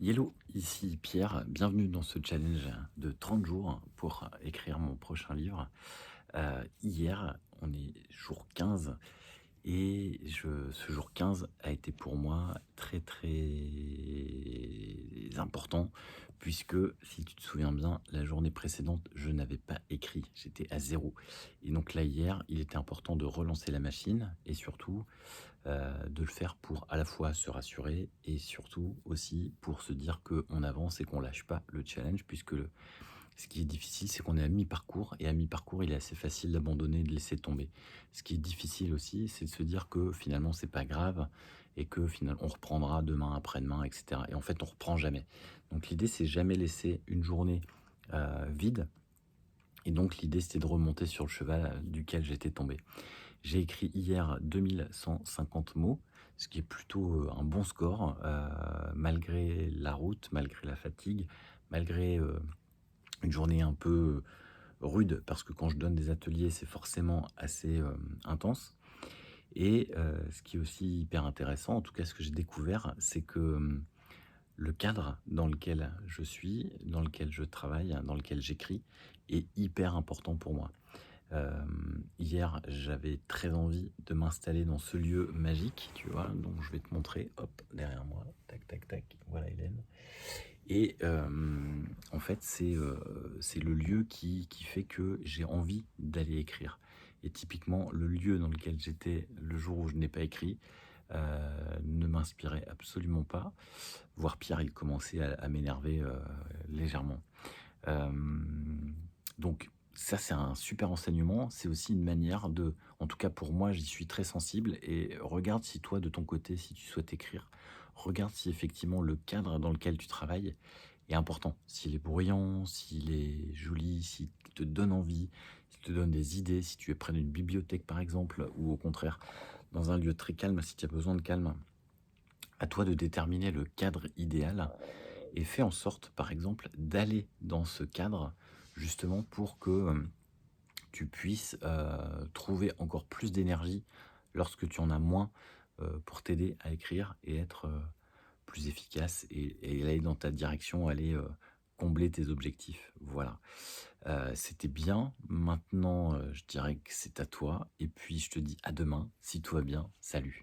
Hello, ici Pierre, bienvenue dans ce challenge de 30 jours pour écrire mon prochain livre. Hier, on est jour 15 et ce jour 15 a été pour moi très très important puisque si tu te souviens bien, la journée précédente, je n'avais pas écrit, j'étais à zéro. Et donc là, hier, il était important de relancer la machine et surtout de le faire pour à la fois se rassurer et surtout aussi pour se dire qu'on avance et qu'on lâche pas le challenge puisque ce qui est difficile, c'est qu'on est à mi-parcours et à mi-parcours, il est assez facile d'abandonner et de laisser tomber. Ce qui est difficile aussi, c'est de se dire que finalement, c'est pas grave et que finalement, on reprendra demain, après-demain, etc. Et en fait, on reprend jamais. Donc l'idée, c'est jamais laisser une journée vide. Et donc l'idée, c'était de remonter sur le cheval duquel j'étais tombé. J'ai écrit hier 2150 mots, ce qui est plutôt un bon score, malgré la route, malgré la fatigue, malgré une journée un peu rude, parce que quand je donne des ateliers, c'est forcément assez intense. Et ce qui est aussi hyper intéressant, en tout cas ce que j'ai découvert, c'est que le cadre dans lequel je suis, dans lequel je travaille, dans lequel j'écris, est hyper important pour moi. Hier, j'avais très envie de m'installer dans ce lieu magique, tu vois? Donc je vais te montrer, hop, derrière moi, tac, tac, tac, voilà Hélène. Et en fait, c'est le lieu qui fait que j'ai envie d'aller écrire. Et typiquement, le lieu dans lequel j'étais le jour où je n'ai pas écrit, heu, ne m'inspirait absolument pas, voire pire, il commençait à m'énerver, légèrement. Hem, donc ça, c'est un super enseignement. C'est aussi une manière de en tout cas pour moi, j'y suis très sensible et regarde si toi, de ton côté, si tu souhaites écrire, regarde si effectivement le cadre dans lequel tu travailles est important. S'il est bruyant, s'il est joli, s'il te donne envie, s'il te donne des idées, si tu es près d'une bibliothèque par exemple ou au contraire dans un lieu très calme si tu as besoin de calme. À toi de déterminer le cadre idéal et fais en sorte, par exemple, d'aller dans ce cadre, justement pour que, tu puisses, trouver encore plus d'énergie lorsque tu en as moins, pour t'aider à écrire et être, plus efficace et aller dans ta direction, aller, combler tes objectifs. Voilà. C'était bien. Maintenant, je dirais que c'est à toi et puis je te dis à demain si tout va bien. Salut.